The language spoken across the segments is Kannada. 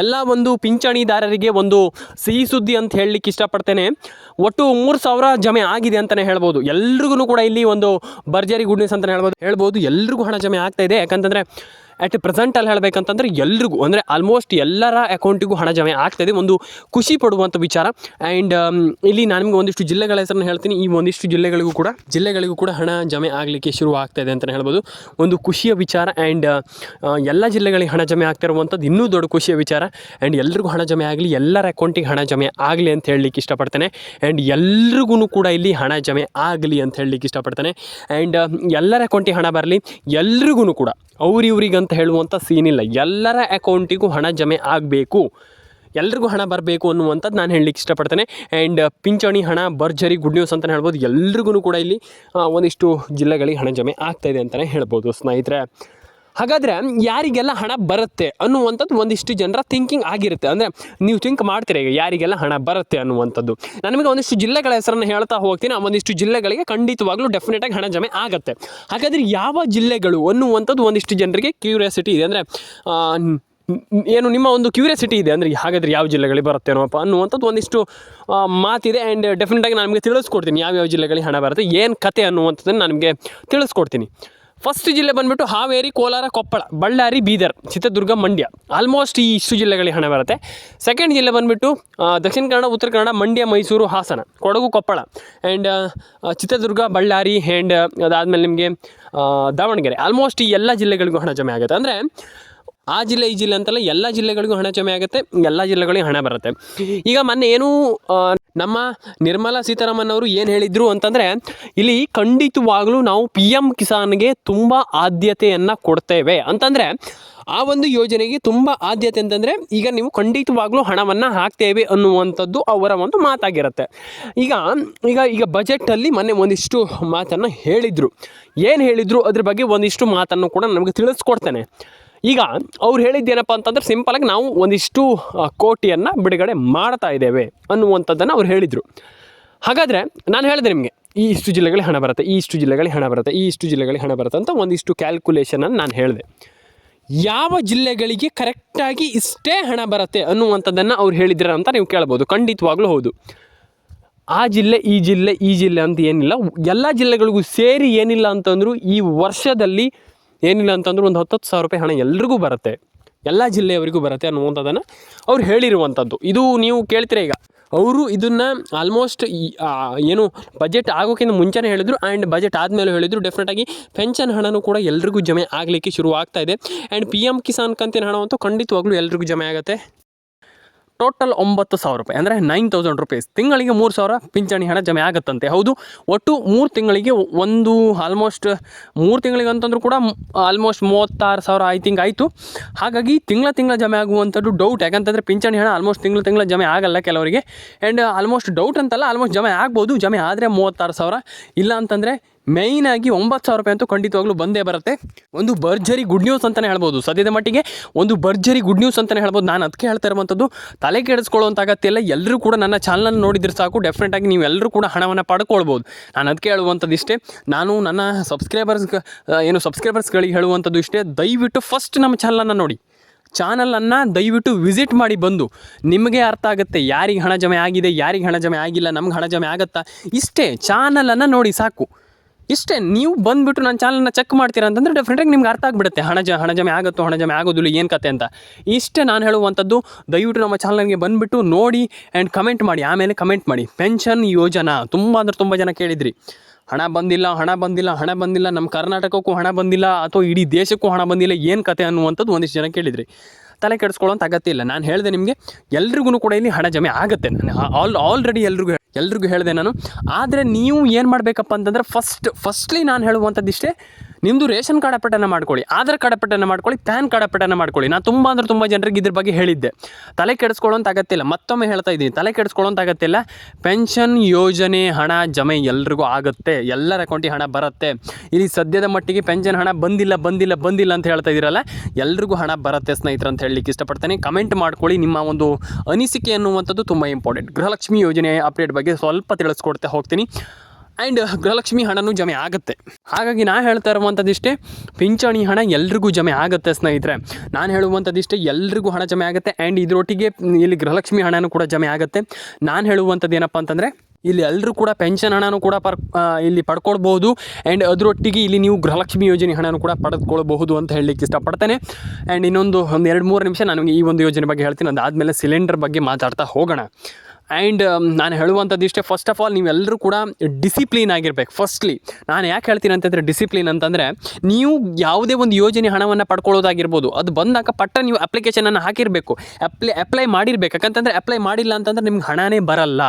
ಎಲ್ಲ ಒಂದು ಪಿಂಚಣಿದಾರರಿಗೆ ಒಂದು ಸಿಹಿ ಸುದ್ದಿ ಅಂತ ಹೇಳಲಿಕ್ಕೆ ಇಷ್ಟಪಡ್ತೇನೆ. ಒಟ್ಟು 3,000 ಜಮೆ ಆಗಿದೆ ಅಂತಲೇ ಹೇಳ್ಬೋದು. ಎಲ್ರಿಗೂ ಕೂಡ ಇಲ್ಲಿ ಒಂದು ಭರ್ಜರಿ ಗುಡ್ ನ್ಯೂಸ್ ಅಂತಲೇ ಹೇಳ್ಬೋದು. ಎಲ್ರಿಗೂ ಹಣ ಜಮೆ ಆಗ್ತಾ ಇದೆ. ಯಾಕಂತಂದರೆ ಅಟ್ ಪ್ರೆಸೆಂಟಲ್ಲಿ ಹೇಳಬೇಕಂತಂದರೆ ಎಲ್ರಿಗೂ ಅಂದರೆ ಆಲ್ಮೋಸ್ಟ್ ಎಲ್ಲರ ಅಕೌಂಟಿಗೂ ಹಣ ಜಮೆ ಆಗ್ತಾಯಿದೆ. ಒಂದು ಖುಷಿ ಪಡುವಂಥ ವಿಚಾರ. ಆ್ಯಂಡ್ ಇಲ್ಲಿ ನಾನು ನಿಮಗೆ ಒಂದಿಷ್ಟು ಜಿಲ್ಲೆಗಳ ಹೆಸರನ್ನು ಹೇಳ್ತೀನಿ. ಈ ಒಂದಿಷ್ಟು ಜಿಲ್ಲೆಗಳಿಗೂ ಕೂಡ ಹಣ ಜಮೆ ಆಗಲಿಕ್ಕೆ ಶುರು ಆಗ್ತಾಯಿದೆ ಅಂತಲೇ ಹೇಳ್ಬೋದು. ಒಂದು ಖುಷಿಯ ವಿಚಾರ. ಆ್ಯಂಡ್ ಎಲ್ಲ ಜಿಲ್ಲೆಗಳಿಗೆ ಹಣ ಜಮೆ ಆಗ್ತಿರುವಂಥದ್ದು ಇನ್ನೂ ದೊಡ್ಡ ಖುಷಿಯ ವಿಚಾರ. ಆ್ಯಂಡ್ ಎಲ್ರಿಗೂ ಹಣ ಜಮೆ ಆಗಲಿ, ಎಲ್ಲರ ಅಕೌಂಟಿಗೆ ಹಣ ಜಮೆ ಆಗಲಿ ಅಂತ ಹೇಳಲಿಕ್ಕೆ ಇಷ್ಟಪಡ್ತೇನೆ. ಆ್ಯಂಡ್ ಎಲ್ರಿಗೂ ಕೂಡ ಇಲ್ಲಿ ಹಣ ಜಮೆ ಆಗಲಿ ಅಂತ ಹೇಳಲಿಕ್ಕೆ ಇಷ್ಟಪಡ್ತೇನೆ. ಆ್ಯಂಡ್ ಎಲ್ಲರ ಅಕೌಂಟಿಗೆ ಹಣ ಬರಲಿ. ಎಲ್ರಿಗೂ ಕೂಡ ಅವ್ರಿವ್ರಿಗಂತ ಹೇಳುವಂಥ ಸೀನಿಲ್ಲ. ಎಲ್ಲರ ಅಕೌಂಟಿಗೂ ಹಣ ಜಮೆ ಆಗಬೇಕು, ಎಲ್ರಿಗೂ ಹಣ ಬರಬೇಕು ಅನ್ನುವಂಥದ್ದು ನಾನು ಹೇಳಲಿಕ್ಕೆ ಇಷ್ಟಪಡ್ತೇನೆ. ಆ್ಯಂಡ್ ಪಿಂಚಣಿ ಹಣ ಭರ್ಜರಿ ಗುಡ್ ನ್ಯೂಸ್ ಅಂತಲೇ ಹೇಳ್ಬೋದು. ಎಲ್ರಿಗೂ ಕೂಡ ಇಲ್ಲಿ ಒಂದಿಷ್ಟು ಜಿಲ್ಲೆಗಳಿಗೆ ಹಣ ಜಮೆ ಆಗ್ತಾಯಿದೆ ಅಂತಲೇ ಹೇಳ್ಬೋದು ಸ್ನೇಹಿತರೆ. ಹಾಗಾದರೆ ಯಾರಿಗೆಲ್ಲ ಹಣ ಬರುತ್ತೆ ಅನ್ನುವಂಥದ್ದು ಒಂದಿಷ್ಟು ಜನರ ಥಿಂಕಿಂಗ್ ಆಗಿರುತ್ತೆ. ಅಂದರೆ ನೀವು ಥಿಂಕ್ ಮಾಡ್ತೀರಾ ಈಗ ಯಾರಿಗೆಲ್ಲ ಹಣ ಬರುತ್ತೆ ಅನ್ನುವಂಥದ್ದು. ನಾನು ನಿಮಗೆ ಒಂದಿಷ್ಟು ಜಿಲ್ಲೆಗಳ ಹೆಸರನ್ನು ಹೇಳ್ತಾ ಹೋಗ್ತೀನಿ. ಆ ಒಂದಿಷ್ಟು ಜಿಲ್ಲೆಗಳಿಗೆ ಖಂಡಿತವಾಗ್ಲೂ ಡೆಫಿನೆಟಾಗಿ ಹಣ ಜಮೆ ಆಗುತ್ತೆ. ಹಾಗಾದರೆ ಯಾವ ಜಿಲ್ಲೆಗಳು ಅನ್ನುವಂಥದ್ದು ಒಂದಿಷ್ಟು ಜನರಿಗೆ ಕ್ಯೂರಿಯಾಸಿಟಿ ಇದೆ. ಅಂದರೆ ಏನು ನಿಮ್ಮ ಒಂದು ಕ್ಯೂರಿಯಾಸಿಟಿ ಇದೆ. ಅಂದರೆ ಹಾಗಾದರೆ ಯಾವ ಜಿಲ್ಲೆಗಳಿಗೆ ಬರುತ್ತೇನೋಪ್ಪ ಅನ್ನುವಂಥದ್ದು ಒಂದಿಷ್ಟು ಮಾತಿದೆ. ಆ್ಯಂಡ್ ಡೆಫಿನೆಟಾಗಿ ನಾನು ನಿಮಗೆ ತಿಳಿಸ್ಕೊಡ್ತೀನಿ ಯಾವ್ಯಾವ ಜಿಲ್ಲೆಗಳಿಗೆ ಹಣ ಬರುತ್ತೆ, ಏನು ಕತೆ ಅನ್ನುವಂಥದ್ದನ್ನು ನಾನು ನಿಮಗೆ ತಿಳಿಸ್ಕೊಡ್ತೀನಿ. ಫಸ್ಟ್ ಜಿಲ್ಲೆ ಬಂದುಬಿಟ್ಟು ಹಾವೇರಿ, ಕೋಲಾರ, ಕೊಪ್ಪಳ, ಬಳ್ಳಾರಿ, ಬೀದರ್, ಚಿತ್ರದುರ್ಗ, ಮಂಡ್ಯ. ಆಲ್ಮೋಸ್ಟ್ ಇಷ್ಟು ಜಿಲ್ಲೆಗಳಿಗೆ ಹಣ ಬರುತ್ತೆ. ಸೆಕೆಂಡ್ ಜಿಲ್ಲೆ ಬಂದುಬಿಟ್ಟು ದಕ್ಷಿಣ ಕನ್ನಡ, ಉತ್ತರ ಕನ್ನಡ, ಮಂಡ್ಯ, ಮೈಸೂರು, ಹಾಸನ, ಕೊಡಗು, ಕೊಪ್ಪಳ, ಆ್ಯಂಡ್ ಚಿತ್ರದುರ್ಗ, ಬಳ್ಳಾರಿ, ಆ್ಯಂಡ್ ಅದಾದಮೇಲೆ ನಿಮಗೆ ದಾವಣಗೆರೆ. ಆಲ್ಮೋಸ್ಟ್ ಈ ಎಲ್ಲ ಜಿಲ್ಲೆಗಳಿಗೂ ಹಣ ಜಮೆ ಆಗುತ್ತೆ. ಅಂದರೆ ಆ ಜಿಲ್ಲೆ ಈ ಜಿಲ್ಲೆ ಅಂತಲ್ಲ, ಎಲ್ಲ ಜಿಲ್ಲೆಗಳಿಗೂ ಹಣ ಜಮೆ ಆಗುತ್ತೆ, ಎಲ್ಲ ಜಿಲ್ಲೆಗಳಿಗೆ ಹಣ ಬರುತ್ತೆ. ಈಗ ಮೊನ್ನೆ ಏನು ನಮ್ಮ ನಿರ್ಮಲಾ ಸೀತಾರಾಮನ್ ಅವರು ಏನು ಹೇಳಿದರು ಅಂತಂದರೆ, ಇಲ್ಲಿ ಖಂಡಿತವಾಗಲೂ ನಾವು PM ಕಿಸಾನ್ಗೆ ತುಂಬ ಆದ್ಯತೆಯನ್ನು ಕೊಡ್ತೇವೆ ಅಂತಂದರೆ, ಆ ಒಂದು ಯೋಜನೆಗೆ ತುಂಬ ಆದ್ಯತೆ ಅಂತಂದರೆ ಈಗ ನೀವು ಖಂಡಿತವಾಗ್ಲೂ ಹಣವನ್ನು ಹಾಕ್ತೇವೆ ಅನ್ನುವಂಥದ್ದು ಅವರ ಒಂದು ಮಾತಾಗಿರುತ್ತೆ. ಈಗ ಬಜೆಟಲ್ಲಿ ಮೊನ್ನೆ ಒಂದಿಷ್ಟು ಮಾತನ್ನು ಹೇಳಿದರು. ಏನು ಹೇಳಿದರು ಅದ್ರ ಬಗ್ಗೆ ಒಂದಿಷ್ಟು ಮಾತನ್ನು ಕೂಡ ನಮಗೆ ತಿಳಿಸ್ಕೊಡ್ತೇನೆ. ಈಗ ಅವ್ರು ಹೇಳಿದ್ದೇನಪ್ಪ ಅಂತಂದ್ರೆ ಸಿಂಪಲಾಗಿ ನಾವು ಒಂದಿಷ್ಟು ಕೋಟಿಯನ್ನು ಬಿಡುಗಡೆ ಮಾಡ್ತಾ ಇದ್ದೇವೆ ಅನ್ನುವಂಥದ್ದನ್ನು ಅವ್ರು ಹೇಳಿದರು. ಹಾಗಾದರೆ ನಾನು ಹೇಳಿದೆ ನಿಮಗೆ ಇಷ್ಟು ಜಿಲ್ಲೆಗಳಿಗೆ ಹಣ ಬರುತ್ತೆ, ಇಷ್ಟು ಜಿಲ್ಲೆಗಳಿಗೆ ಹಣ ಬರುತ್ತೆ, ಇಷ್ಟು ಜಿಲ್ಲೆಗಳಿಗೆ ಹಣ ಬರುತ್ತೆ ಅಂತ ಒಂದಿಷ್ಟು ಕ್ಯಾಲ್ಕುಲೇಷನನ್ನು ನಾನು ಹೇಳಿದೆ. ಯಾವ ಜಿಲ್ಲೆಗಳಿಗೆ ಕರೆಕ್ಟಾಗಿ ಇಷ್ಟೇ ಹಣ ಬರುತ್ತೆ ಅನ್ನುವಂಥದ್ದನ್ನು ಅವ್ರು ಹೇಳಿದ್ರೆ ಅಂತ ನೀವು ಕೇಳ್ಬೋದು. ಖಂಡಿತವಾಗ್ಲೂ ಹೌದು. ಆ ಜಿಲ್ಲೆ ಈ ಜಿಲ್ಲೆ ಅಂತ ಏನಿಲ್ಲ, ಎಲ್ಲ ಜಿಲ್ಲೆಗಳಿಗೂ ಸೇರಿ ಏನಿಲ್ಲ ಅಂತಂದರೂ ಈ ವರ್ಷದಲ್ಲಿ ಏನಿಲ್ಲ ಅಂತಂದ್ರೂ ಒಂದು 10,000 ರೂಪಾಯಿ ಹಣ ಎಲ್ರಿಗೂ ಬರುತ್ತೆ, ಎಲ್ಲ ಜಿಲ್ಲೆಯವರಿಗೂ ಬರುತ್ತೆ ಅನ್ನುವಂಥದ್ದನ್ನು ಅವ್ರು ಹೇಳಿರುವಂಥದ್ದು. ಇದು ನೀವು ಕೇಳ್ತೀರಾ. ಈಗ ಅವರು ಇದನ್ನು ಆಲ್ಮೋಸ್ಟ್ ಏನು ಬಜೆಟ್ ಆಗೋಕ್ಕಿಂತ ಮುಂಚೆನೇ ಹೇಳಿದರು. ಆ್ಯಂಡ್ ಬಜೆಟ್ ಆದಮೇಲೆ ಹೇಳಿದರು ಡೆಫಿನೆಟಾಗಿ ಪೆನ್ಷನ್ ಹಣನೂ ಕೂಡ ಎಲ್ರಿಗೂ ಜಮೆ ಆಗಲಿಕ್ಕೆ ಶುರು ಆಗ್ತಾ ಇದೆ. ಆ್ಯಂಡ್ PM ಕಿಸಾನ್ ಕಂತಿನ ಹಣ ಅಂತೂ ಖಂಡಿತವಾಗ್ಲೂ ಎಲ್ರಿಗೂ ಜಮೆ ಆಗುತ್ತೆ. ಟೋಟಲ್ 9,000 ರೂಪಾಯಿ ಅಂದರೆ 9,000 ರೂಪೀಸ್. ತಿಂಗಳಿಗೆ 3,000 ಪಿಂಚಣಿ ಹಣ ಜಮೆ ಆಗುತ್ತಂತೆ. ಹೌದು, ಒಟ್ಟು 3 ತಿಂಗಳಿಗೆ ಒಂದು ಆಲ್ಮೋಸ್ಟ್ 3 ತಿಂಗಳಿಗೆ ಅಂತಂದ್ರೂ ಕೂಡ ಆಲ್ಮೋಸ್ಟ್ 36,000 ಐ ಥಿಂಕ್ ಆಯಿತು. ಹಾಗಾಗಿ ತಿಂಗಳ ಜಮೆ ಆಗುವಂಥದ್ದು ಡೌಟ್. ಯಾಕಂತಂದರೆ ಪಿಂಚಣಿ ಹಣ ಆಲ್ಮೋಸ್ಟ್ ತಿಂಗಳ ಜಮೆ ಆಗಲ್ಲ ಕೆಲವರಿಗೆ. ಆ್ಯಂಡ್ ಆಲ್ಮೋಸ್ಟ್ ಡೌಟ್ ಅಂತಲ್ಲ, ಆಲ್ಮೋಸ್ಟ್ ಜಮೆ ಆಗ್ಬೋದು. ಜಮೆ ಆದರೆ 36,000, ಇಲ್ಲ ಅಂತಂದರೆ ಮೇಯ್ನಾಗಿ 9,000 ರೂಪಾಯಿ ಅಂತೂ ಖಂಡಿತವಾಗ್ಲೂ ಬಂದೇ ಬರುತ್ತೆ. ಒಂದು ಭರ್ಜರಿ ಗುಡ್ ನ್ಯೂಸ್ ಅಂತಲೇ ಹೇಳ್ಬೋದು. ಸದ್ಯದ ಮಟ್ಟಿಗೆ ಒಂದು ಭರ್ಜರಿ ಗುಡ್ ನ್ಯೂಸ್ ಅಂತಲೇ ಹೇಳ್ಬೋದು. ನಾನು ಅದಕ್ಕೆ ಹೇಳ್ತಾ ಇರುವಂಥದ್ದು, ತಲೆ ಕೆಡಿಸ್ಕೊಳ್ಳುವಂಥ ಅಗತ್ಯ ಇಲ್ಲ. ಎಲ್ಲರೂ ಕೂಡ ನನ್ನ ಚಾನಲನ್ನು ನೋಡಿದ್ರೆ ಸಾಕು, ಡೆಫಿನೆಟಾಗಿ ನೀವು ಎಲ್ಲರೂ ಕೂಡ ಹಣವನ್ನು ಪಡ್ಕೊಳ್ಬೋದು. ನಾನು ಅದಕ್ಕೆ ಹೇಳುವಂಥದ್ದು ಇಷ್ಟೇ. ನಾನು ನನ್ನ ಸಬ್ಸ್ಕ್ರೈಬರ್ಸ್ಗಳಿಗೆ ಹೇಳುವಂಥದ್ದು ಇಷ್ಟೇ, ದಯವಿಟ್ಟು ಫಸ್ಟ್ ನಮ್ಮ ಚಾನಲನ್ನು ನೋಡಿ, ಚಾನಲನ್ನು ದಯವಿಟ್ಟು ವಿಸಿಟ್ ಮಾಡಿ ಬಂದು ನಿಮಗೆ ಅರ್ಥ ಆಗುತ್ತೆ ಯಾರಿಗೆ ಹಣ ಜಮೆ ಆಗಿದೆ, ಯಾರಿಗೆ ಹಣ ಜಮೆ ಆಗಿಲ್ಲ, ನಮ್ಗೆ ಹಣ ಜಮೆ ಆಗುತ್ತಾ. ಇಷ್ಟೇ, ಚಾನಲನ್ನು ನೋಡಿ ಸಾಕು. ಇಷ್ಟೇ, ನೀವು ಬಂದುಬಿಟ್ಟು ನನ್ನ ಚಾನಲನ್ನು ಚೆಕ್ ಮಾಡ್ತೀರಾ ಅಂತಂದರೆ ಡೆಫಿನೆಟಾಗಿ ನಿಮ್ಗೆ ಅರ್ಥ ಆಗಿಬಿಡುತ್ತೆ ಹಣ ಜಮೆ ಆಗುತ್ತೋ ಹಣ ಜಮೆ ಆಗೋದಿಲ್ಲ ಏನು ಕತೆ ಅಂತ. ಇಷ್ಟೇ ನಾನು ಹೇಳುವಂಥದ್ದು. ದಯವಿಟ್ಟು ನಮ್ಮ ಚಾನಲ್ಗೆ ಬಂದುಬಿಟ್ಟು ನೋಡಿ ಆ್ಯಂಡ್ ಕಮೆಂಟ್ ಮಾಡಿ. ಆಮೇಲೆ ಕಮೆಂಟ್ ಮಾಡಿ, ಪೆನ್ಷನ್ ಯೋಜನಾ ತುಂಬ ಜನ ಕೇಳಿದ್ರಿ, ಹಣ ಬಂದಿಲ್ಲ, ನಮ್ಮ ಕರ್ನಾಟಕಕ್ಕೂ ಹಣ ಬಂದಿಲ್ಲ ಅಥವಾ ಇಡೀ ದೇಶಕ್ಕೂ ಹಣ ಬಂದಿಲ್ಲ, ಏನು ಕತೆ ಅನ್ನುವಂಥದ್ದು ಒಂದಿಷ್ಟು ಜನ ಕೇಳಿದ್ರಿ. ತಲೆ ಕೆಡಿಸ್ಕೊಳ್ಳೋಂಥ ಅಗತ್ಯ ಇಲ್ಲ. ನಾನು ಹೇಳಿದೆ ನಿಮಗೆ ಎಲ್ರಿಗೂ ಕೂಡ ಇಲ್ಲಿ ಹಣ ಜಮೆ ಆಗುತ್ತೆ. ನಾನು ಆಲ್ರೆಡಿ ಎಲ್ರಿಗೂ ಹೇಳಿದೆ ನಾನು. ಆದರೆ ನೀವು ಏನು ಮಾಡಬೇಕಪ್ಪ ಅಂತಂದರೆ ಫಸ್ಟ್ಲಿ ನಾನು ಹೇಳುವಂಥದ್ದು ಇಷ್ಟೇ, ನಿಮ್ಮದು ರೇಷನ್ ಕಾರ್ಡ್ ಅಪ್ಡೇಟನ್ನು ಮಾಡ್ಕೊಳ್ಳಿ, ಆಧಾರ್ ಕಾರ್ಡ್ ಅಪ್ಡೇಟನ್ನು ಮಾಡ್ಕೊಳ್ಳಿ, ಪ್ಯಾನ್ ಕಾರ್ಡ್ ಅಪ್ಡೇಟನ್ನು ಮಾಡ್ಕೊಳ್ಳಿ. ನಾನು ತುಂಬ ಜನರಿಗೆ ಇದ್ರ ಬಗ್ಗೆ ಹೇಳಿದ್ದೆ. ತಲೆ ಕೆಡಿಸ್ಕೊಳ್ಳೋಂಥ ಅಗತ್ಯ ಇಲ್ಲ. ಮತ್ತೊಮ್ಮೆ ಹೇಳ್ತಾ ಇದ್ದೀನಿ, ತಲೆ ಕೆಡಿಸ್ಕೊಳ್ಳೋಂಥ ಅಗತ್ಯ ಇಲ್ಲ. ಪೆನ್ಷನ್ ಯೋಜನೆ ಹಣ ಜಮೆ ಎಲ್ರಿಗೂ ಆಗುತ್ತೆ, ಎಲ್ಲರ ಅಕೌಂಟಿಗೆ ಹಣ ಬರುತ್ತೆ. ಇಲ್ಲಿ ಸದ್ಯದ ಮಟ್ಟಿಗೆ ಪೆನ್ಷನ್ ಹಣ ಬಂದಿಲ್ಲ ಅಂತ ಹೇಳ್ತಾ ಇದ್ದೀರಲ್ಲ, ಎಲ್ರಿಗೂ ಹಣ ಬರುತ್ತೆ ಸ್ನೇಹಿತರು ಅಂತ ಹೇಳಲಿಕ್ಕೆ ಇಷ್ಟಪಡ್ತೇನೆ. ಕಮೆಂಟ್ ಮಾಡ್ಕೊಳ್ಳಿ, ನಿಮ್ಮ ಒಂದು ಅನಿಸಿಕೆ ಅನ್ನುವಂಥದ್ದು ತುಂಬ ಇಂಪಾರ್ಟೆಂಟ್. ಗೃಹಲಕ್ಷ್ಮಿ ಯೋಜನೆ ಅಪ್ಡೇಟ್ ಬಗ್ಗೆ ಸ್ವಲ್ಪ ತಿಳಿಸ್ಕೊಡ್ತಾ ಹೋಗ್ತೀನಿ. ಆ್ಯಂಡ್ ಗೃಹಲಕ್ಷ್ಮಿ ಹಣನೂ ಜಮೆ ಆಗುತ್ತೆ. ಹಾಗಾಗಿ ನಾನು ಹೇಳ್ತಾ ಇರುವಂಥದ್ದಿಷ್ಟೇ, ಪಿಂಚಣಿ ಹಣ ಎಲ್ರಿಗೂ ಜಮೆ ಆಗುತ್ತೆ ಸ್ನೇಹಿತರೆ. ನಾನು ಹೇಳುವಂಥದ್ದಿಷ್ಟೇ, ಎಲ್ರಿಗೂ ಹಣ ಜಮೆ ಆಗುತ್ತೆ. ಆ್ಯಂಡ್ ಇದರೊಟ್ಟಿಗೆ ಇಲ್ಲಿ ಗೃಹಲಕ್ಷ್ಮಿ ಹಣನೂ ಕೂಡ ಜಮೆ ಆಗುತ್ತೆ. ನಾನು ಹೇಳುವಂಥದ್ದು ಏನಪ್ಪ ಅಂತಂದರೆ, ಇಲ್ಲಿ ಎಲ್ಲರೂ ಕೂಡ ಪೆನ್ಷನ್ ಹಣನೂ ಕೂಡ ಇಲ್ಲಿ ಪಡ್ಕೊಳ್ಬೋದು. ಆ್ಯಂಡ್ ಅದರೊಟ್ಟಿಗೆ ಇಲ್ಲಿ ನೀವು ಗೃಹಲಕ್ಷ್ಮಿ ಯೋಜನೆ ಹಣನೂ ಕೂಡ ಪಡೆದುಕೊಳ್ಬಹುದು ಅಂತ ಹೇಳಲಿಕ್ಕೆ ಇಷ್ಟಪಡ್ತೇನೆ. ಆ್ಯಂಡ್ ಇನ್ನೊಂದು 2-3 ನಿಮಿಷ ನನಗೆ ಈ ಒಂದು ಯೋಜನೆ ಬಗ್ಗೆ ಹೇಳ್ತೀನಿ. ಅದಾದಮೇಲೆ ಸಿಲಿಂಡರ್ ಬಗ್ಗೆ ಮಾತಾಡ್ತಾ ಹೋಗೋಣ. ಆ್ಯಂಡ್ ನಾನು ಹೇಳುವಂಥದ್ದು ಇಷ್ಟೇ, ಫಸ್ಟ್ ಆಫ್ ಆಲ್ ನೀವೆಲ್ಲರೂ ಕೂಡ ಡಿಸಿಪ್ಲಿನ್ ಆಗಿರ್ಬೇಕು. ಫಸ್ಟ್ಲಿ ನಾನು ಯಾಕೆ ಹೇಳ್ತೀನಿ ಅಂತಂದರೆ, ಡಿಸಿಪ್ಲಿನ್ ಅಂತಂದರೆ ನೀವು ಯಾವುದೇ ಒಂದು ಯೋಜನೆ ಹಣವನ್ನು ಪಡ್ಕೊಳ್ಳೋದಾಗಿರ್ಬೋದು, ಅದು ಬಂದಾಗ ನೀವು ಅಪ್ಲಿಕೇಶನನ್ನು ಹಾಕಿರಬೇಕು, ಅಪ್ಲೈ ಮಾಡಿರ್ಬೇಕು. ಯಾಕಂತಂದರೆ ಅಪ್ಲೈ ಮಾಡಿಲ್ಲ ಅಂತಂದರೆ ನಿಮ್ಗೆ ಹಣನೇ ಬರಲ್ಲ.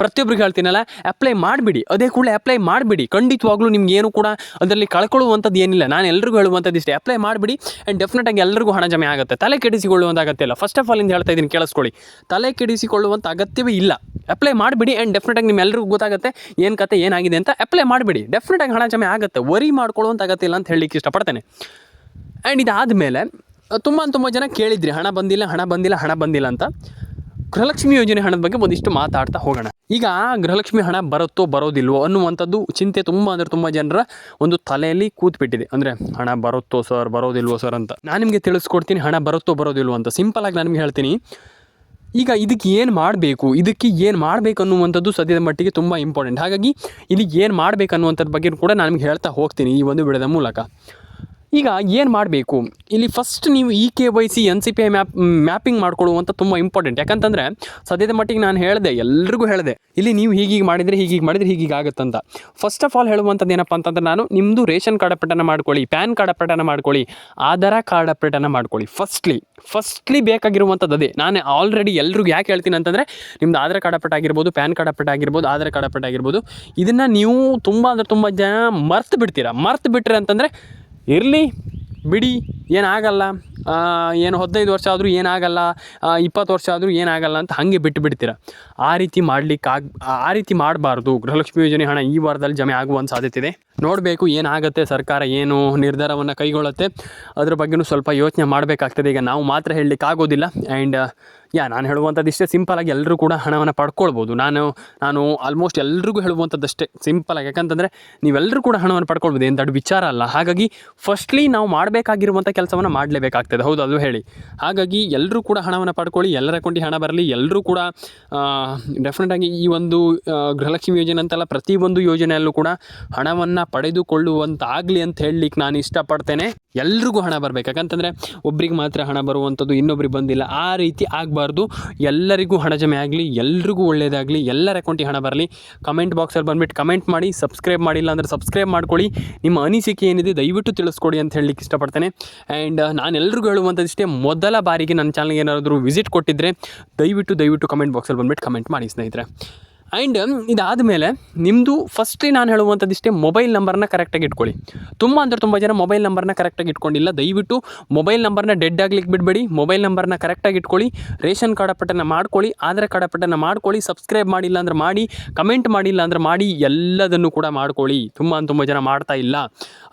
ಪ್ರತಿಯೊಬ್ಬರಿಗೆ ಹೇಳ್ತೀನಲ್ಲ, ಅಪ್ಲೈ ಮಾಡಿಬಿಡಿ, ಅದೇ ಕೂಡಲೇ ಅಪ್ಲೈ ಮಾಡಿಬಿಡಿ. ಖಂಡಿತವಾಗ್ಲೂ ನಿಮ್ಗೆ ಏನು ಕೂಡ ಅದರಲ್ಲಿ ಕಳ್ಕೊಳ್ಳುವಂಥದ್ದು ಏನಿಲ್ಲ. ನಾನು ಎಲ್ರಿಗೂ ಹೇಳುವಂಥದ್ದು ಇಷ್ಟೇ, ಅಪ್ಲೈ ಮಾಡಿಬಿಡಿ. ಆ್ಯಂಡ್ ಡೆಫಿನೆಟಾಗಿ ಎಲ್ಲರಿಗೂ ಹಣ ಜಮೆ ಆಗುತ್ತೆ. ತಲೆ ಕೆಡಿಸಿಕೊಳ್ಳುವಂಥ ಅಗತ್ಯ ಇಲ್ಲ. ಫಸ್ಟ್ ಆಫ್ ಆಲ್ ಇಂದ ಹೇಳ್ತಾ ಇದ್ದೀನಿ, ಕೇಳಿಸ್ಕೊಳ್ಳಿ. ತಲೆ ಕೆಡಿಸಿಕೊಳ್ಳುವಂಥ ಅಗತ್ಯವೇ ಇಲ್ಲ. ಅಪ್ಲೈ ಮಾಡಿಬಿಡಿ. ಆ್ಯಂಡ್ ಡೆಫಿನೆಟಾಗಿ ನಿಮ್ಮೆಲ್ಲರಿಗೂ ಗೊತ್ತಾಗುತ್ತೆ ಏನು ಕತೆ ಏನಾಗಿದೆ ಅಂತ. ಅಪ್ಲೈ ಮಾಡಿಬಿಡಿ, ಡೆಫಿನೆಟಾಗಿ ಹಣ ಜಮೆ ಆಗುತ್ತೆ. ವರಿ ಮಾಡ್ಕೊಳ್ಳುವಂಥ ಅಗತ್ಯ ಇಲ್ಲ ಅಂತ ಹೇಳಲಿಕ್ಕೆ ಇಷ್ಟಪಡ್ತೇನೆ. ಆ್ಯಂಡ್ ಇದಾದಮೇಲೆ ತುಂಬ ಜನ ಕೇಳಿದ್ರಿ, ಹಣ ಬಂದಿಲ್ಲ ಅಂತ. ಗೃಹಲಕ್ಷ್ಮಿ ಯೋಜನೆ ಹಣದ ಬಗ್ಗೆ ಒಂದಿಷ್ಟು ಮಾತಾಡ್ತಾ ಹೋಗೋಣ. ಈಗ ಗೃಹಲಕ್ಷ್ಮಿ ಹಣ ಬರುತ್ತೋ ಬರೋದಿಲ್ವೋ ಅನ್ನುವಂಥದ್ದು ಚಿಂತೆ ತುಂಬ ಜನರ ಒಂದು ತಲೆಯಲ್ಲಿ ಕೂತ್ಬಿಟ್ಟಿದೆ. ಅಂದರೆ ಹಣ ಬರುತ್ತೋ ಸರ್, ಬರೋದಿಲ್ವೋ ಸರ್ ಅಂತ. ನಾನು ನಿಮಗೆ ತಿಳಿಸ್ಕೊಡ್ತೀನಿ, ಹಣ ಬರುತ್ತೋ ಬರೋದಿಲ್ವೋ ಅಂತ. ಸಿಂಪಲಾಗಿ ನಾನು ನಿಮಗೆ ಹೇಳ್ತೀನಿ. ಈಗ ಇದಕ್ಕೆ ಏನು ಮಾಡಬೇಕು ಅನ್ನುವಂಥದ್ದು ಸದ್ಯದ ಮಟ್ಟಿಗೆ ತುಂಬ ಇಂಪಾರ್ಟೆಂಟ್. ಹಾಗಾಗಿ ಇಲ್ಲಿ ಏನು ಮಾಡಬೇಕು ಅನ್ನುವಂಥದ್ದು ಬಗ್ಗೆ ಕೂಡ ನಾನು ನಿಮಗೆ ಹೇಳ್ತಾ ಹೋಗ್ತೀನಿ ಈ ಒಂದು ವಿಡಿಯೋದ ಮೂಲಕ. ಈಗ ಏನು ಮಾಡಬೇಕು ಇಲ್ಲಿ, ಫಸ್ಟ್ ನೀವು KYC NCPI ಮ್ಯಾಪಿಂಗ್ ಮಾಡ್ಕೊಳ್ಳುವಂಥ ತುಂಬ ಇಂಪಾರ್ಟೆಂಟ್. ಯಾಕಂತಂದರೆ ಸದ್ಯದ ಮಟ್ಟಿಗೆ ನಾನು ಎಲ್ರಿಗೂ ಹೇಳಿದೆ, ಇಲ್ಲಿ ನೀವು ಹೀಗೆ ಮಾಡಿದರೆ ಹೀಗೆ ಆಗುತ್ತಂತ. ಫಸ್ಟ್ ಆಫ್ ಆಲ್ ಹೇಳುವಂಥದ್ದು ಏನಪ್ಪ ಅಂತಂದ್ರೆ, ನಾನು ನಿಮ್ಮದು ರೇಷನ್ ಕಾರ್ಡ್ ಅಪ್ಡೇಟನ್ನು ಮಾಡ್ಕೊಳ್ಳಿ, ಪ್ಯಾನ್ ಕಾರ್ಡ್ ಅಪ್ಡೇಟನ್ನು ಮಾಡ್ಕೊಳ್ಳಿ, ಆಧಾರ್ ಕಾರ್ಡ್ ಅಪ್ಡೇಟನ್ನು ಮಾಡ್ಕೊಳ್ಳಿ. ಫಸ್ಟ್ಲಿ ಬೇಕಾಗಿರುವಂಥದ್ದು ಅದೇ. ನಾನು ಆಲ್ರೆಡಿ ಎಲ್ರಿಗೂ ಯಾಕೆ ಹೇಳ್ತೀನಿ ಅಂತಂದರೆ, ನಿಮ್ಮದು ಆಧಾರ್ ಕಾರ್ಡ್ ಅಪ್ಡೇಟ್ ಆಗಿರ್ಬೋದು, ಪ್ಯಾನ್ ಕಾರ್ಡ್ ಅಪ್ಡೇಟ್ ಆಗಿರ್ಬೋದು, ಆಧಾರ್ ಕಾರ್ಡ್ ಅಪ್ಡೇಟ್ ಆಗಿರ್ಬೋದು, ಇದನ್ನು ನೀವು ತುಂಬ ಜನ ಮರ್ತು ಬಿಟ್ರೆ ಅಂತಂದರೆ, ಇರಲಿ ಬಿಡಿ, ಏನಾಗಲ್ಲ, ಏನು 15 ವರ್ಷ ಆದರೂ ಏನಾಗಲ್ಲ, 20 ವರ್ಷ ಆದರೂ ಏನಾಗಲ್ಲ ಅಂತ ಹಾಗೆ ಬಿಡ್ತೀರ. ಆ ರೀತಿ ಮಾಡಬಾರ್ದು. ಗೃಹಲಕ್ಷ್ಮಿ ಯೋಜನೆ ಹಣ ಈ ವಾರದಲ್ಲಿ ಜಮೆ ಆಗುವಂಥ ಸಾಧ್ಯತೆ ಇದೆ. ನೋಡಬೇಕು ಏನಾಗುತ್ತೆ, ಸರ್ಕಾರ ಏನು ನಿರ್ಧಾರವನ್ನು ಕೈಗೊಳ್ಳುತ್ತೆ, ಅದ್ರ ಬಗ್ಗೆಯೂ ಸ್ವಲ್ಪ ಯೋಚನೆ ಮಾಡಬೇಕಾಗ್ತದೆ. ಈಗ ನಾವು ಮಾತ್ರ ಹೇಳಲಿಕ್ಕೆ ಆಗೋದಿಲ್ಲ. ಆ್ಯಂಡ್ ನಾನು ಹೇಳುವಂಥದ್ದು ಇಷ್ಟೇ, ಸಿಂಪಲಾಗಿ ಎಲ್ಲರೂ ಕೂಡ ಹಣವನ್ನು ಪಡ್ಕೊಳ್ಬೋದು. ನಾನು ಆಲ್ಮೋಸ್ಟ್ ಎಲ್ರಿಗೂ ಹೇಳುವಂಥದ್ದಷ್ಟೇ ಸಿಂಪಲಾಗಿ. ಯಾಕಂತಂದರೆ ನೀವೆಲ್ಲರೂ ಕೂಡ ಹಣವನ್ನು ಪಡ್ಕೊಳ್ಬೋದು, ಏನು ದೊಡ್ಡ ವಿಚಾರ ಅಲ್ಲ. ಹಾಗಾಗಿ ಫಸ್ಟ್ಲಿ ನಾವು ಮಾಡಬೇಕಾಗಿರುವಂಥ ಕೆಲಸವನ್ನು ಮಾಡಲೇಬೇಕಾಗ್ತದೆ, ಹೌದು ಅದು ಹೇಳಿ. ಹಾಗಾಗಿ ಎಲ್ಲರೂ ಕೂಡ ಹಣವನ್ನು ಪಡ್ಕೊಳ್ಳಿ, ಎಲ್ಲರ ಅಕೌಂಟಿಗೆ ಹಣ ಬರಲಿ. ಎಲ್ಲರೂ ಕೂಡ ಡೆಫಿನೆಟಾಗಿ ಈ ಒಂದು ಗೃಹಲಕ್ಷ್ಮಿ ಯೋಜನೆ ಅಂತಲ್ಲ, ಪ್ರತಿಯೊಂದು ಯೋಜನೆಯಲ್ಲೂ ಕೂಡ ಹಣವನ್ನು ಪಡೆದುಕೊಳ್ಳುವಂತಾಗಲಿ ಅಂತ ಹೇಳಲಿಕ್ಕೆ ನಾನು ಇಷ್ಟಪಡ್ತೇನೆ. ಎಲ್ರಿಗೂ ಹಣ ಬರಬೇಕು. ಯಾಕಂತಂದರೆ ಒಬ್ರಿಗೆ ಮಾತ್ರ ಹಣ ಬರುವಂಥದ್ದು, ಇನ್ನೊಬ್ರಿಗೆ ಬಂದಿಲ್ಲ, ಆ ರೀತಿ ಆಗಬಾರ್ದು. ಎಲ್ಲರಿಗೂ ಹಣ ಜಮೆ ಆಗಲಿ, ಎಲ್ರಿಗೂ ಒಳ್ಳೆಯದಾಗಲಿ, ಎಲ್ಲರ ಅಕೌಂಟಿಗೆ ಹಣ ಬರಲಿ. ಕಮೆಂಟ್ ಬಾಕ್ಸಲ್ಲಿ ಬಂದುಬಿಟ್ಟು ಕಮೆಂಟ್ ಮಾಡಿ, ಸಬ್ಸ್ಕ್ರೈಬ್ ಮಾಡಿಲ್ಲ ಅಂದರೆ ಸಬ್ಸ್ಕ್ರೈಬ್ ಮಾಡ್ಕೊಳ್ಳಿ. ನಿಮ್ಮ ಅನಿಸಿಕೆ ಏನಿದೆ ದಯವಿಟ್ಟು ತಿಳಿಸ್ಕೊಡಿ ಅಂತ ಹೇಳಲಿಕ್ಕೆ ಇಷ್ಟಪಡ್ತೇನೆ. ಆ್ಯಂಡ್ ನಾನು ಎಲ್ರಿಗೂ ಹೇಳುವಂಥದ್ದಿಷ್ಟೇ, ಮೊದಲ ಬಾರಿಗೆ ನನ್ನ ಚಾನಲ್ಗೆ ಏನಾದರೂ ವಿಸಿಟ್ ಕೊಟ್ಟಿದ್ದರೆ ದಯವಿಟ್ಟು ಕಮೆಂಟ್ ಬಾಕ್ಸಲ್ಲಿ ಬಂದುಬಿಟ್ಟು ಕಮೆಂಟ್ ಮಾಡಿ ಸ್ನೇಹಿತರೆ. ಆ್ಯಂಡ್ ಇದಾದಮೇಲೆ ನಿಮ್ಮದು ಫಸ್ಟ್ಲಿ ನಾನು ಹೇಳುವಂಥದ್ದಿಷ್ಟೇ, ಮೊಬೈಲ್ ನಂಬರ್ನ ಕರೆಕ್ಟಾಗಿ ಇಟ್ಕೊಳ್ಳಿ. ತುಂಬ ಜನ ಮೊಬೈಲ್ ನಂಬರ್ನ ಕರೆಕ್ಟಾಗಿ ಇಟ್ಕೊಂಡಿಲ್ಲ. ದಯವಿಟ್ಟು ಮೊಬೈಲ್ ನಂಬರ್ನ ಡೆಡ್ ಆಗ್ಲಿಕ್ಕೆ ಬಿಡಬೇಡಿ. ಮೊಬೈಲ್ ನಂಬರ್ನ ಕರೆಕ್ಟಾಗಿ ಇಟ್ಕೊಳ್ಳಿ. ರೇಷನ್ ಕಾರ್ಡ್ ಅಪ್ಡೇಟನ್ನು ಮಾಡ್ಕೊಳ್ಳಿ, ಆಧಾರ್ ಕಾರ್ಡ್ ಅಪ್ಡೇಟನ್ನು ಮಾಡ್ಕೊಳ್ಳಿ. ಸಬ್ಸ್ಕ್ರೈಬ್ ಮಾಡಿಲ್ಲ ಅಂದ್ರೆ ಮಾಡಿ, ಕಮೆಂಟ್ ಮಾಡಿಲ್ಲ ಅಂದ್ರೆ ಮಾಡಿ, ಎಲ್ಲದನ್ನು ಕೂಡ ಮಾಡ್ಕೊಳ್ಳಿ. ತುಂಬ ಜನ ಮಾಡ್ತಾ ಇಲ್ಲ,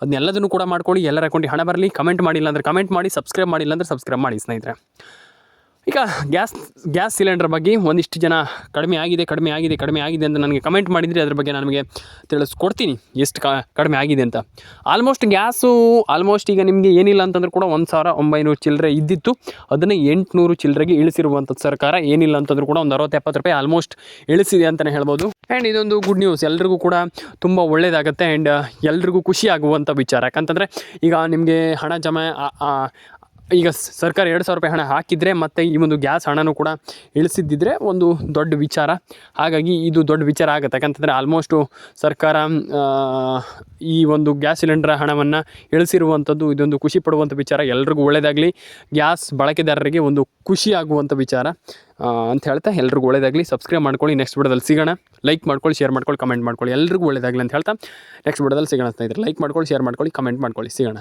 ಅದನ್ನೆಲ್ಲದನ್ನು ಕೂಡ ಮಾಡ್ಕೊಳ್ಳಿ. ಎಲ್ಲರ ಅಕೌಂಟಿಗೆ ಹಣ ಬರಲಿ. ಕಮೆಂಟ್ ಮಾಡಿಲ್ಲ ಅಂದರೆ ಕಮೆಂಟ್ ಮಾಡಿ, ಸಬ್ಸ್ಕ್ರೈಬ್ ಮಾಡಿಲ್ಲ ಅಂದರೆ ಸಬ್ಸ್ಕ್ರೈಬ್ ಮಾಡಿ ಸ್ನೇಹಿತರೆ. ಈಗ ಗ್ಯಾಸ್ ಸಿಲಿಂಡರ್ ಬಗ್ಗೆ ಒಂದಿಷ್ಟು ಜನ ಕಡಿಮೆ ಆಗಿದೆ ಅಂತ ನನಗೆ ಕಮೆಂಟ್ ಮಾಡಿದ್ರಿ. ಅದ್ರ ಬಗ್ಗೆ ನಾನು ನಿಮಗೆ ತಿಳಿಸ್ಕೊಡ್ತೀನಿ ಎಷ್ಟು ಕಡಿಮೆ ಆಗಿದೆ ಅಂತ. ಆಲ್ಮೋಸ್ಟ್ ಈಗ ನಿಮಗೆ ಏನಿಲ್ಲ ಅಂತಂದ್ರೆ ಕೂಡ 1900 ಚಿಲ್ಲರೆ ಇದ್ದಿತ್ತು, ಅದನ್ನು 800 ಚಿಲ್ಲರೆಗೆ ಇಳಿಸಿರುವಂಥದ್ದು ಸರ್ಕಾರ. ಏನಿಲ್ಲ ಅಂತಂದ್ರೂ ಕೂಡ ಒಂದು 60-70 ರೂಪಾಯಿ ಆಲ್ಮೋಸ್ಟ್ ಇಳಿಸಿದೆ ಅಂತಲೇ ಹೇಳ್ಬೋದು. ಆ್ಯಂಡ್ ಇದೊಂದು ಗುಡ್ ನ್ಯೂಸ್, ಎಲ್ರಿಗೂ ಕೂಡ ತುಂಬ ಒಳ್ಳೆಯದಾಗುತ್ತೆ. ಆ್ಯಂಡ್ ಎಲ್ರಿಗೂ ಖುಷಿ ಆಗುವಂಥ ವಿಚಾರ. ಯಾಕಂತಂದರೆ ಈಗ ನಿಮಗೆ ಹಣ ಜಮೆ ಈಗ ಸರ್ಕಾರ 2000 ರೂಪಾಯಿ ಹಣ ಹಾಕಿದರೆ ಮತ್ತು ಈ ಒಂದು ಗ್ಯಾಸ್ ಹಣನೂ ಕೂಡ ಇಳಿಸಿದ್ದಿದ್ರೆ ಒಂದು ದೊಡ್ಡ ವಿಚಾರ. ಹಾಗಾಗಿ ಇದು ದೊಡ್ಡ ವಿಚಾರ ಆಗುತ್ತೆ. ಯಾಕಂತಂದರೆ ಆಲ್ಮೋಸ್ಟು ಸರ್ಕಾರ ಈ ಒಂದು ಗ್ಯಾಸ್ ಸಿಲಿಂಡರ್ ಹಣವನ್ನು ಇಳಿಸಿರುವಂಥದ್ದು ಇದೊಂದು ಖುಷಿ ಪಡುವಂಥ ವಿಚಾರ. ಎಲ್ರಿಗೂ ಒಳ್ಳೆಯದಾಗಲಿ, ಗ್ಯಾಸ್ ಬಳಕೆದಾರರಿಗೆ ಒಂದು ಖುಷಿ ಆಗುವಂಥ ವಿಚಾರ ಅಂತ ಹೇಳ್ತಾ ಎಲ್ರಿಗೂ ಒಳ್ಳೆಯದಾಗಲಿ. ಸಬ್ಸ್ಕ್ರೈಬ್ ಮಾಡ್ಕೊಳ್ಳಿ. ನೆಕ್ಸ್ಟ್ ವಿಡಿಯೋದಲ್ಲಿ ಸಿಗೋಣ. ಲೈಕ್ ಮಾಡ್ಕೊಳ್ಳಿ, ಶೇರ್ ಮಾಡ್ಕೊಳ್ಳಿ, ಕಮೆಂಟ್ ಮಾಡ್ಕೊಳ್ಳಿ. ಎಲ್ರಿಗೂ ಒಳ್ಳೆಯದಾಗಲಿ ಅಂತ ಹೇಳ್ತಾ ನೆಕ್ಸ್ಟ್ ವಿಡಿಯೋದಲ್ಲಿ ಸಿಗೋಣ ಸ್ನೇಹಿತರೆ. ಲೈಕ್ ಮಾಡ್ಕೊಳ್ಳಿ, ಶೇರ್ ಮಾಡ್ಕೊಳ್ಳಿ, ಕಮೆಂಟ್ ಮಾಡ್ಕೊಳ್ಳಿ. ಸಿಗೋಣ.